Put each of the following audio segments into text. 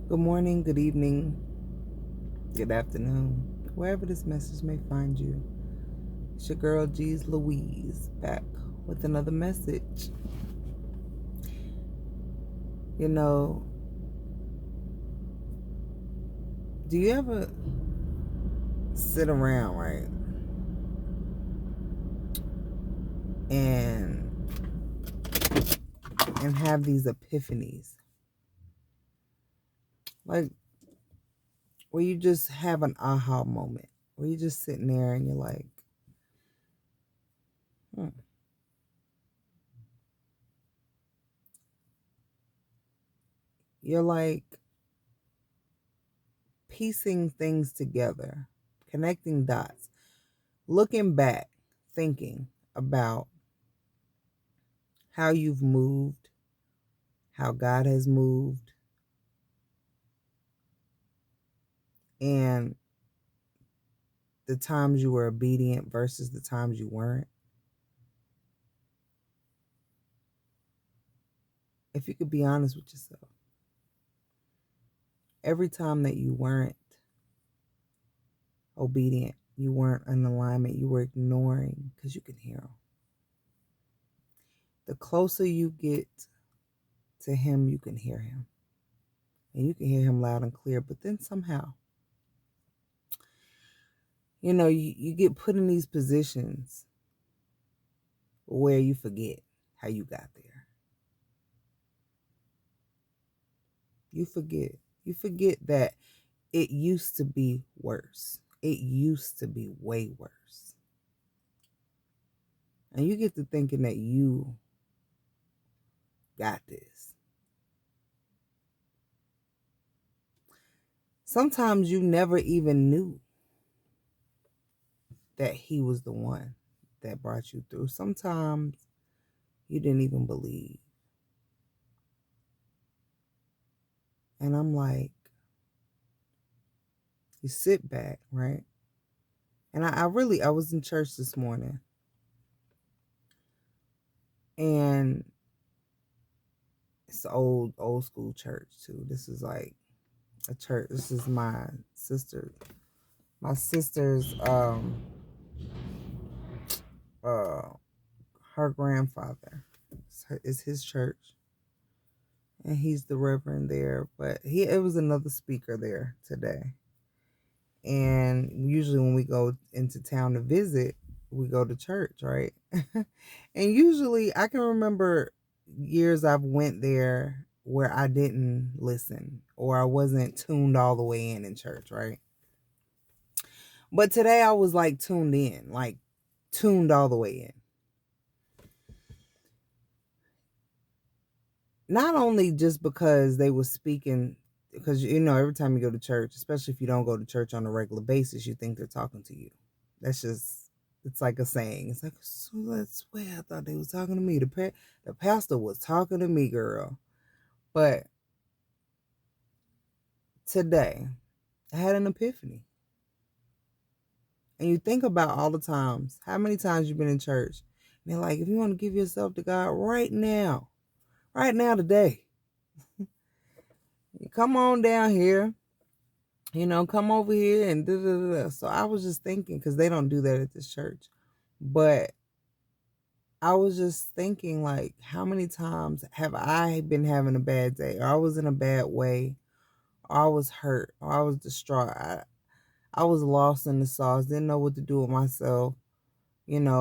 Good morning, good evening, good afternoon, wherever this message may find you. It's your girl G's Louise back with another message. You know, do you ever sit around, right? And have these epiphanies. Like where you just have an aha moment. Where you're just sitting there and you're like, hmm. You're like piecing things together, connecting dots, looking back, thinking about how you've moved, how God has moved, and the times you were obedient versus the times you weren't. If you could be honest with yourself, every time that you weren't obedient, you weren't in alignment, you were ignoring, because you can hear him. The closer you get to him, you can hear him. And you can hear him loud and clear, but then somehow, you get put in these positions where you forget how you got there. You forget. You forget that it used to be worse. It used to be way worse. And you get to thinking that you got this. Sometimes you never even knew that he was the one that brought you through. Sometimes you didn't even believe. And I'm like, you sit back, right? And I was in church this morning. And it's old school church too. This is like a church. This is my sister's her grandfather. It's his church. And he's the reverend there. But it was another speaker there today. And usually when we go into town to visit, we go to church, right? And usually I can remember years I've went there where I didn't listen or I wasn't tuned all the way in church, right? But today I was like tuned in, like tuned all the way in. Not only just because they were speaking, because every time you go to church, especially if you don't go to church on a regular basis, you think they're talking to you. That's just, it's like a saying. It's like, so that's where I thought they was talking to me. The pastor was talking to me, girl. But today, I had an epiphany. And you think about all the times, how many times you've been in church, and they're like, if you want to give yourself to God right now today, you come on down here, come over here and da da da. So I was just thinking, because they don't do that at this church, but I was just thinking, like, how many times have I been having a bad day, or I was in a bad way, or I was hurt, or I was distraught. I was lost in the sauce, didn't know what to do with myself,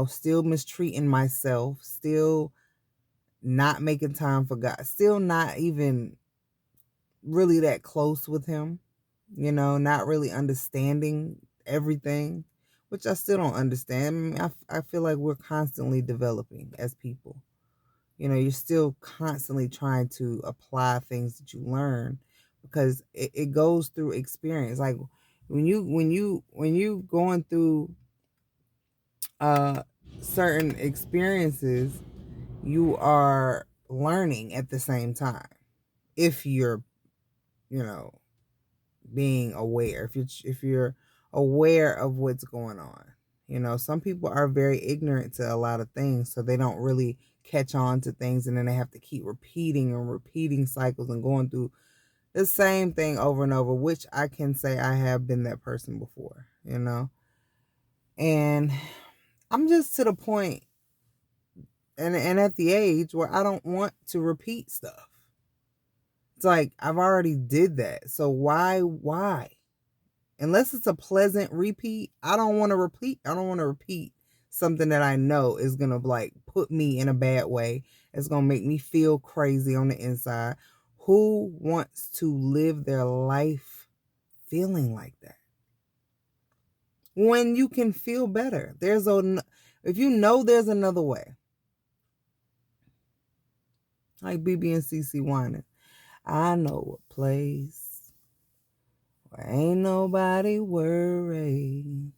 still mistreating myself, still not making time for God, still not even really that close with him, not really understanding everything, which I still don't understand. I mean, I feel like we're constantly developing as people. You're still constantly trying to apply things that you learn, because it goes through experience. Like when you going through certain experiences, you are learning at the same time. If you're, you know, being aware, if you're aware of what's going on. Some people are very ignorant to a lot of things, so they don't really catch on to things, and then they have to keep repeating and repeating cycles and going through the same thing over and over, which I can say I have been that person before, you know? And I'm just to the point and at the age where I don't want to repeat stuff. It's like I've already did that. So why? Unless it's a pleasant repeat, I don't want to repeat. I don't want to repeat something that I know is going to like put me in a bad way. It's going to make me feel crazy on the inside. Who wants to live their life feeling like that? When you can feel better. If you know there's another way. Like BB and CC whining. I know a place where ain't nobody worried.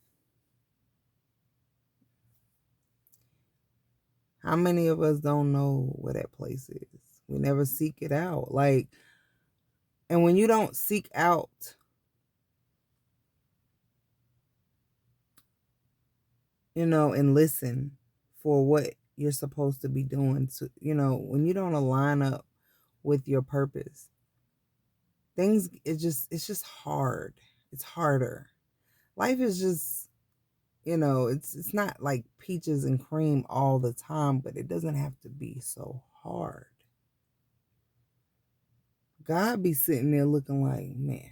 How many of us don't know where that place is? We never seek it out. Like, and when you don't seek out, and listen for what you're supposed to be doing, to, when you don't align up with your purpose, it's just hard. It's harder. Life is just, it's not like peaches and cream all the time, but it doesn't have to be so hard. God be sitting there looking like, man,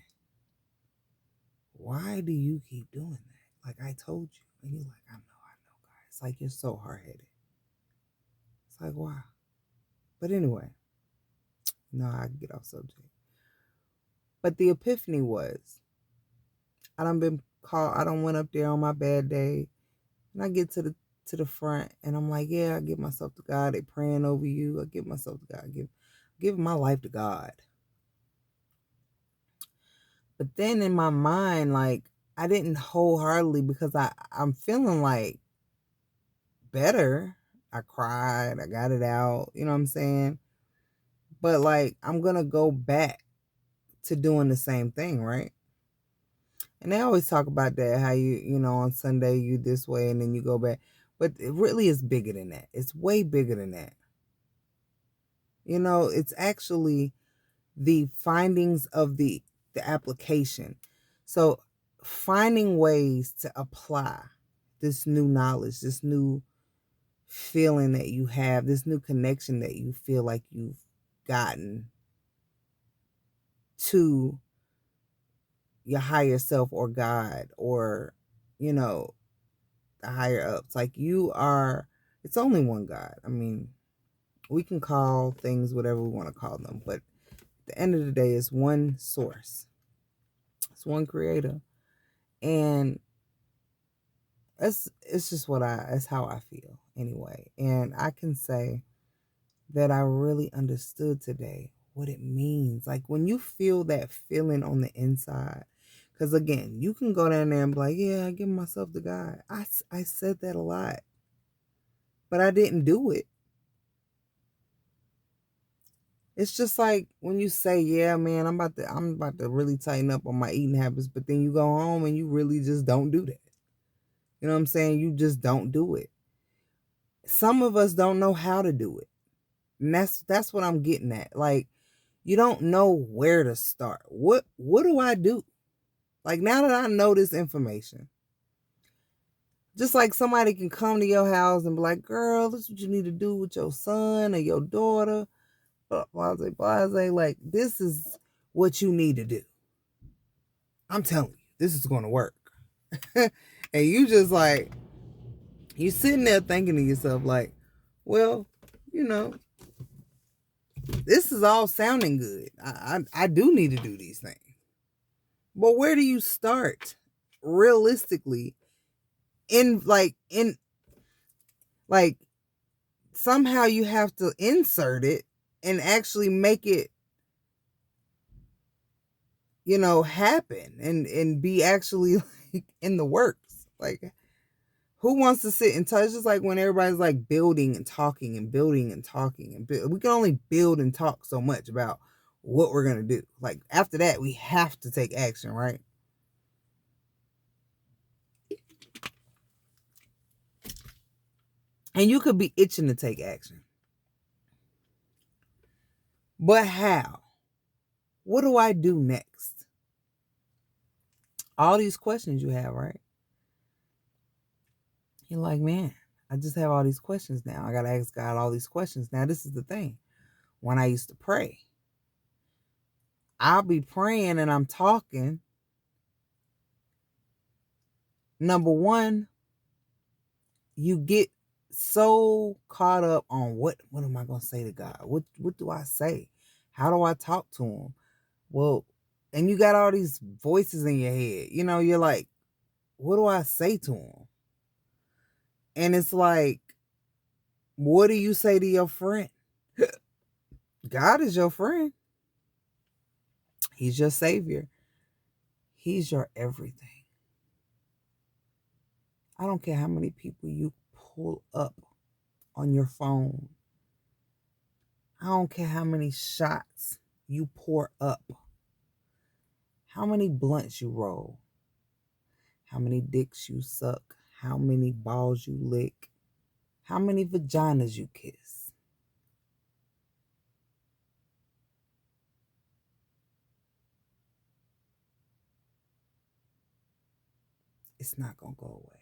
why do you keep doing that? Like I told you. And you're like, I know, God. It's like you're so hard-headed. It's like, why? But anyway, no, I can get off subject. But the epiphany was, I done went up there on my bad day, and I get to the front, and I'm like, yeah, I give myself to God. They praying over you. I give myself to God. Give my life to God. But then in my mind, like, I didn't wholeheartedly, because I'm feeling like better. I cried. I got it out. You know what I'm saying? But like, I'm going to go back to doing the same thing, right? And they always talk about that, how on Sunday you this way and then you go back. But it really is bigger than that. It's way bigger than that. It's actually the findings of the application. So finding ways to apply this new knowledge, this new feeling that you have, this new connection that you feel like you've gotten to your higher self or God or, the higher ups. Like it's only one God. I mean, we can call things whatever we want to call them, but at the end of the day, it's one source. It's one creator. And it's just that's how I feel anyway. And I can say that I really understood today what it means. Like when you feel that feeling on the inside, because again, you can go down there and be like, yeah, I give myself to God. I said that a lot, but I didn't do it. It's just like when you say, yeah, man, I'm about to really tighten up on my eating habits, but then you go home and you really just don't do that. You know what I'm saying? You just don't do it. Some of us don't know how to do it. And that's what I'm getting at. Like, you don't know where to start. What do I do? Like, now that I know this information, just like somebody can come to your house and be like, girl, this is what you need to do with your son or your daughter. Blase. Like, this is what you need to do. I'm telling you, this is going to work. And you just like, you sitting there thinking to yourself like, well, this is all sounding good. I do need to do these things. But where do you start realistically somehow you have to insert it and actually make it, happen and be actually like in the works. Like, who wants to sit and touch? Just like when everybody's like building and talking and building and talking and we can only build and talk so much about what we're going to do. Like after that, we have to take action, right? And you could be itching to take action. But how? What do I do next? All these questions you have, right? You're like, man, I just have all these questions now. I got to ask God all these questions. Now, this is the thing. When I used to pray, I'll be praying and I'm talking. Number one, you get so caught up on what am I going to say to God? What do I say? How do I talk to him? Well, and you got all these voices in your head. You know, you're like, what do I say to him? And it's like, what do you say to your friend? God is your friend. He's your savior. He's your everything. I don't care how many people you pull up on your phone. I don't care how many shots you pour up. How many blunts you roll. How many dicks you suck. How many balls you lick. How many vaginas you kiss. It's not going to go away.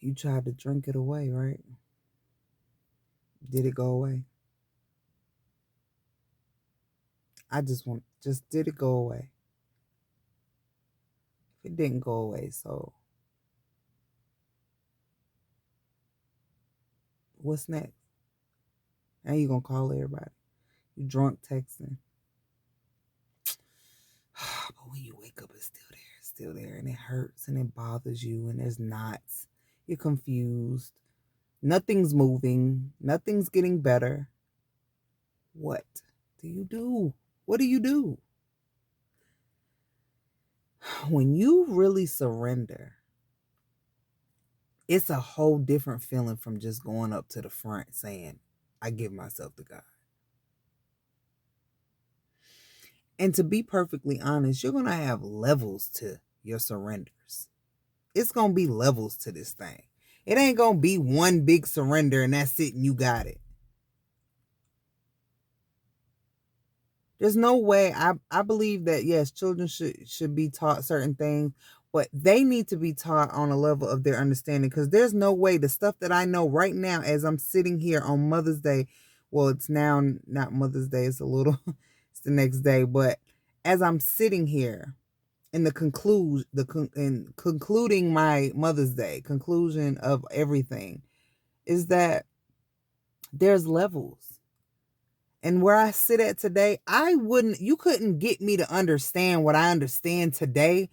You tried to drink it away, right? Did it go away? Did it go away? If it didn't go away, so what's next? Now you going to call everybody. You drunk texting. But when you wake up, it's still there, and it hurts and it bothers you, and there's knots. You're confused. Nothing's moving. Nothing's getting better. What do you do? What do you do? When you really surrender, it's a whole different feeling from just going up to the front saying, I give myself to God. And to be perfectly honest, you're going to have levels to your surrenders. It's going to be levels to this thing. It ain't going to be one big surrender and that's it and you got it. There's no way. I believe that, yes, children should be taught certain things, but they need to be taught on a level of their understanding, because there's no way the stuff that I know right now as I'm sitting here on Mother's Day, well, it's now not Mother's Day, it's it's the next day, but as I'm sitting here in concluding my Mother's Day, conclusion of everything, is that there's levels. And where I sit at today, you couldn't get me to understand what I understand today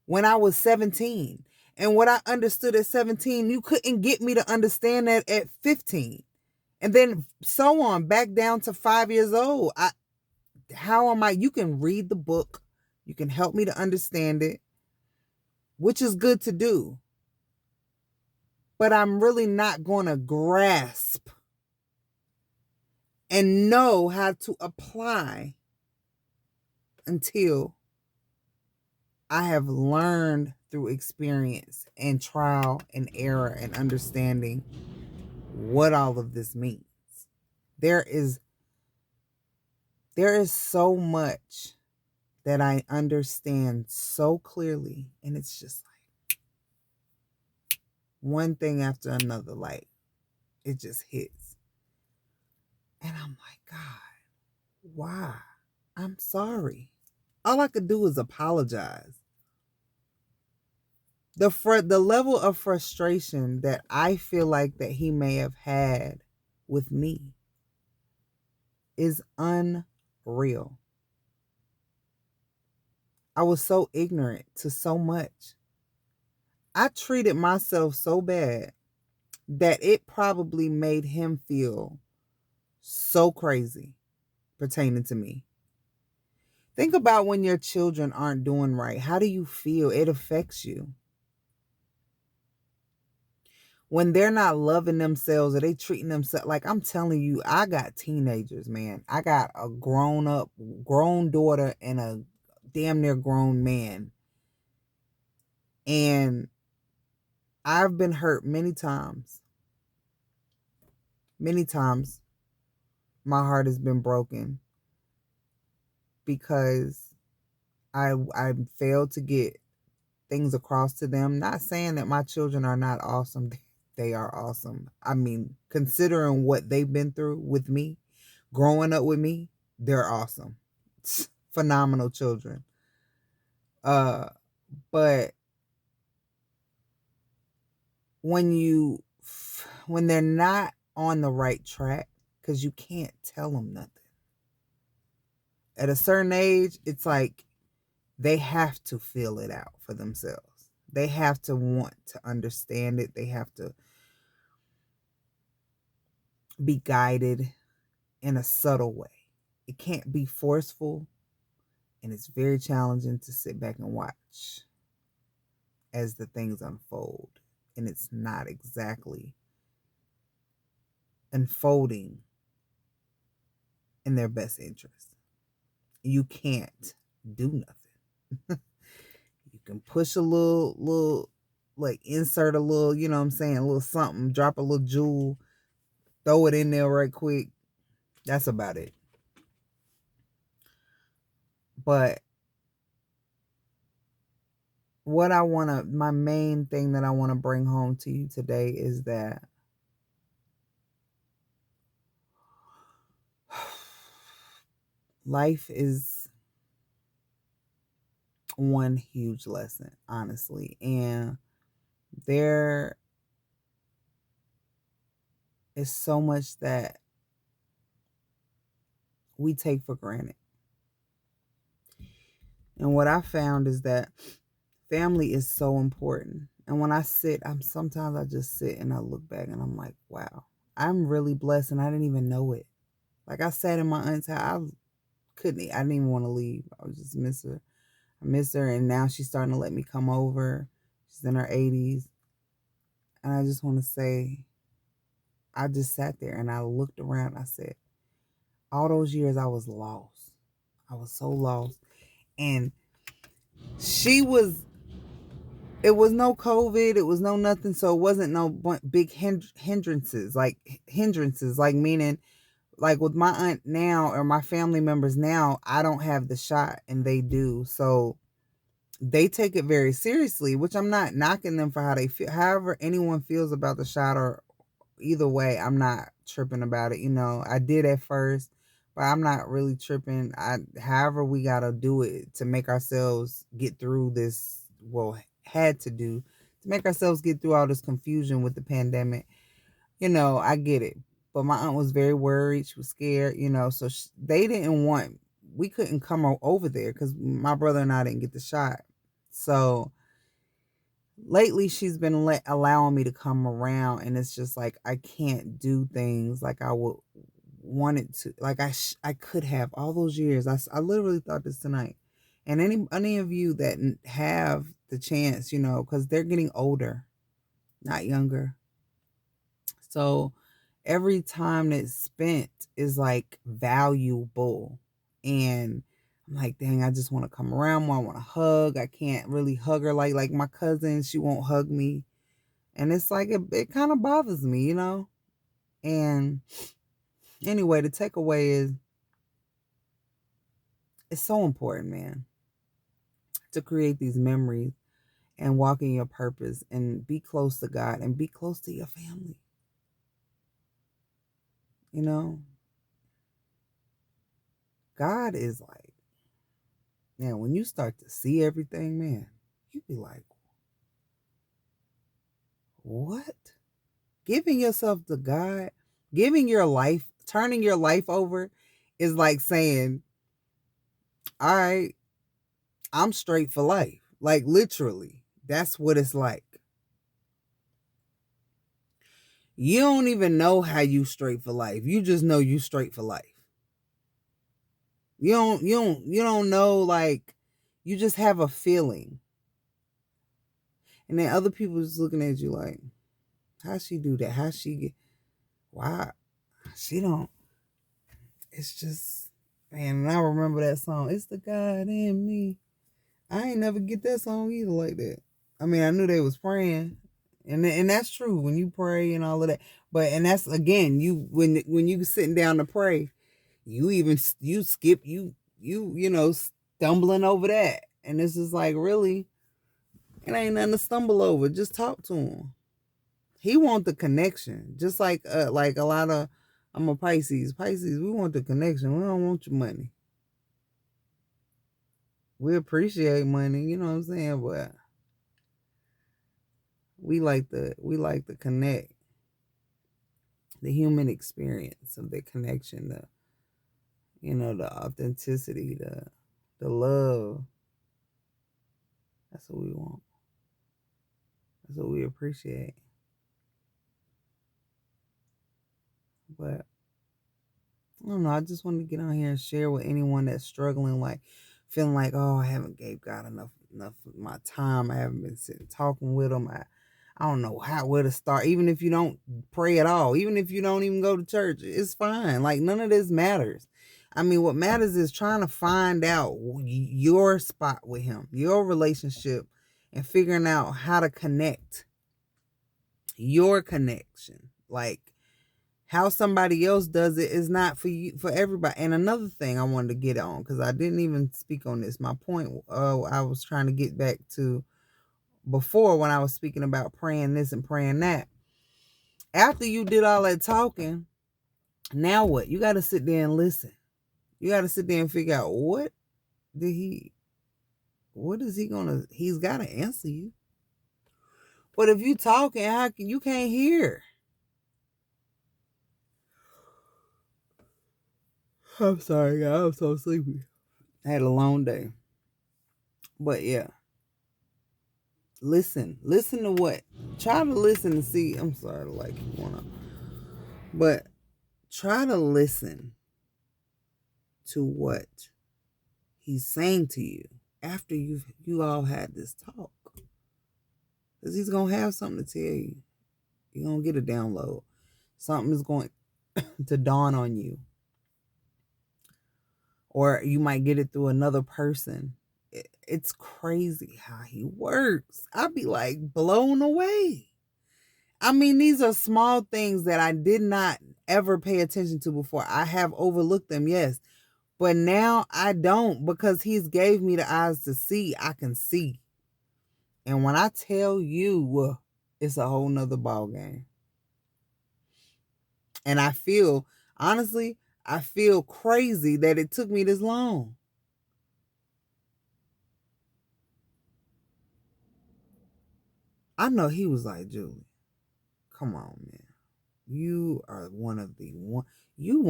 when I was 17. And what I understood at 17, you couldn't get me to understand that at 15. And then so on, back down to 5 years old. You can read the book. You can help me to understand it, which is good to do. But I'm really not going to grasp and know how to apply until I have learned through experience and trial and error and understanding what all of this means. There is so much that I understand so clearly, and it's just like one thing after another, like it just hits. And I'm like, God, why? I'm sorry. All I could do is apologize. The level of frustration that I feel like that he may have had with me is unreal. I was so ignorant to so much. I treated myself so bad that it probably made him feel so crazy pertaining to me. Think about when your children aren't doing right. How do you feel? It affects you. When they're not loving themselves or they treating themselves, like I'm telling you, I got teenagers, man. I got a grown daughter and a damn near grown man. And I've been hurt many times. Many times my heart has been broken because I failed to get things across to them. Not saying that my children are not awesome. They are awesome. I mean, considering what they've been through with me, growing up with me, they're awesome. Phenomenal children. But when they're not on the right track, because you can't tell them nothing. At a certain age, it's like they have to feel it out for themselves. They have to want to understand it. They have to be guided in a subtle way. It can't be forceful, and it's very challenging to sit back and watch as the things unfold, and it's not exactly unfolding in their best interest. You can't do nothing. You can push a little, like insert a little, you know what I'm saying, a little something, drop a little jewel, throw it in there right quick. That's about it. But my main thing that I want to bring home to you today is that life is one huge lesson, honestly. And there is so much that we take for granted. And what I found is that family is so important. And when I sometimes I just sit and I look back and I'm like, wow, I'm really blessed and I didn't even know it. Like I sat in my aunt's house, I didn't even want to leave. I was just miss her. I miss her, and now she's starting to let me come over. She's in her 80s. And I just want to say, I just sat there and I looked around. I said, all those years I was lost. I was so lost. And it was no COVID, it was no nothing, so it wasn't no big hindrances, like meaning, like with my aunt now or my family members now, I don't have the shot and they do, so they take it very seriously, which I'm not knocking them for how they feel. However anyone feels about the shot, or either way, I'm not tripping about it. I did at first, but I'm not really tripping. However we gotta do it to make ourselves get through this. Well, had to do to make ourselves get through all this confusion with the pandemic. I get it. But my aunt was very worried. She was scared, so they didn't want, we couldn't come over there because my brother and I didn't get the shot. So lately she's been allowing me to come around, and it's just like I can't do things like I would wanted to, like I could have all those years. I literally thought this tonight. And any of you that have the chance, because they're getting older, not younger. So every time that's spent is like valuable. And I'm like, dang, I just want to come around more. I want to hug. I can't really hug her like my cousin. She won't hug me. And it's like, it kind of bothers me, And anyway, the takeaway is, it's so important, man, to create these memories and walk in your purpose and be close to God and be close to your family. God is like, man, when you start to see everything, man, you be like, what? Giving yourself to God, turning your life over is like saying, all right, I'm straight for life. Like literally, that's what it's like. You don't even know how you straight for life. You just know you straight for life. You don't know, like, you just have a feeling. And then other people just looking at you like, how she do that? How she get, why? She don't. It's just, man, and I remember that song. It's the God in me. I ain't never get that song either like that. I mean, I knew they was praying. And that's true when you pray and all of that. But, and that's, again, when you sitting down to pray, You skip, stumbling over that. And it's just like, really, it ain't nothing to stumble over. Just talk to him. He want the connection. Just like a lot of, I'm a Pisces. Pisces, we want the connection. We don't want your money. We appreciate money, you know what I'm saying? But we like the connect, the human experience of the connection, the authenticity, the love. That's what we want. That's what we appreciate. But I don't know. I just wanted to get on here and share with anyone that's struggling, like feeling like, oh, I haven't gave God enough of my time. I haven't been sitting talking with him. I don't know where to start. Even if you don't pray at all, even if you don't even go to church, it's fine. Like, none of this matters. I mean, what matters is trying to find out your spot with him, your relationship, and figuring out how to connect, your connection. Like, how somebody else does it is not for you, for everybody. And another thing I wanted to get on, because I didn't even speak on this. My point, I was trying to get back to before, when I was speaking about praying this and praying that. After you did all that talking, now what? You got to sit there and listen. You got to sit there and figure out, what is he gonna? He's got to answer you. But if you talking, you can't hear? I'm sorry, guys. I'm so sleepy. I had a long day. But yeah. Listen to what? Try to listen and see. I'm sorry to like you wanna, but try to listen to what he's saying to you after you all had this talk, because he's gonna have something to tell you. You're gonna get a download. Something is going to dawn on you, or you might get it through another person. It's crazy how he works. I'd be like blown away. I mean, these are small things that I did not ever pay attention to before. I have overlooked them, yes. But now I don't, because he's gave me the eyes to see. I can see. And when I tell you, it's a whole nother ball game. And honestly, I feel crazy that it took me this long. I know he was like, Julie, come on, man. You are one of the ones. You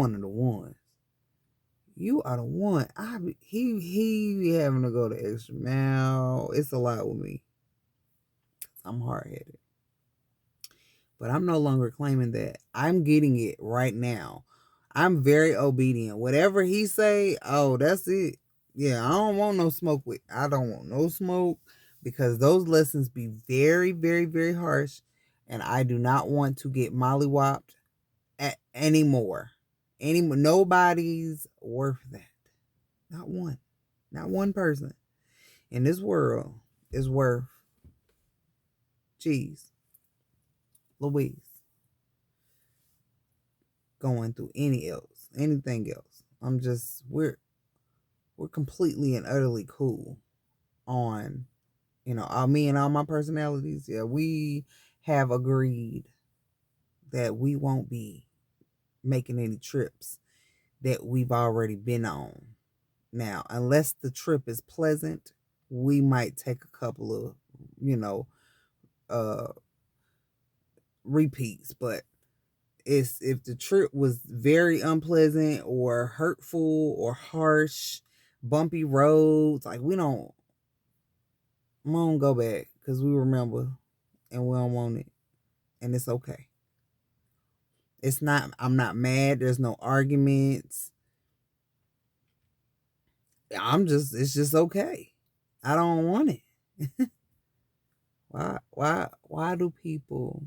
are the one. He be having to go the extra mile. It's a lot with me. I'm hard-headed. But I'm no longer claiming that. I'm getting it right now. I'm very obedient. Whatever he say, oh, that's it. Yeah, I don't want no smoke with. I don't want no smoke, because those lessons be very, very, very harsh, and I do not want to get mollywopped anymore. Nobody's worth that. Not one. Not one person in this world is worth, geez, Louise, going through anything else. We're completely and utterly cool on, me and all my personalities. Yeah, we have agreed that we won't be making any trips that we've already been on. Now, unless the trip is pleasant, we might take a couple of, repeats. But if the trip was very unpleasant or hurtful or harsh, bumpy roads, like, we don't go back, because we remember and we don't want it. And it's okay. I'm not mad. There's no arguments. It's just okay. I don't want it. Why do people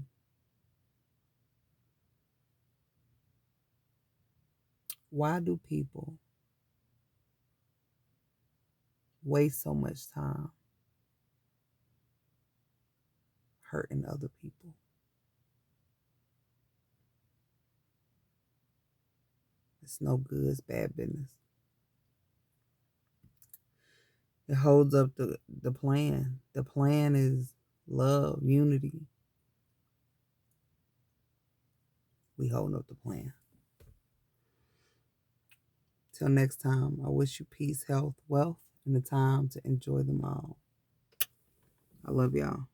waste so much time hurting other people? It's no good. It's bad business. It holds up the plan. The plan is love, unity. We holding up the plan. Till next time, I wish you peace, health, wealth, and the time to enjoy them all. I love y'all.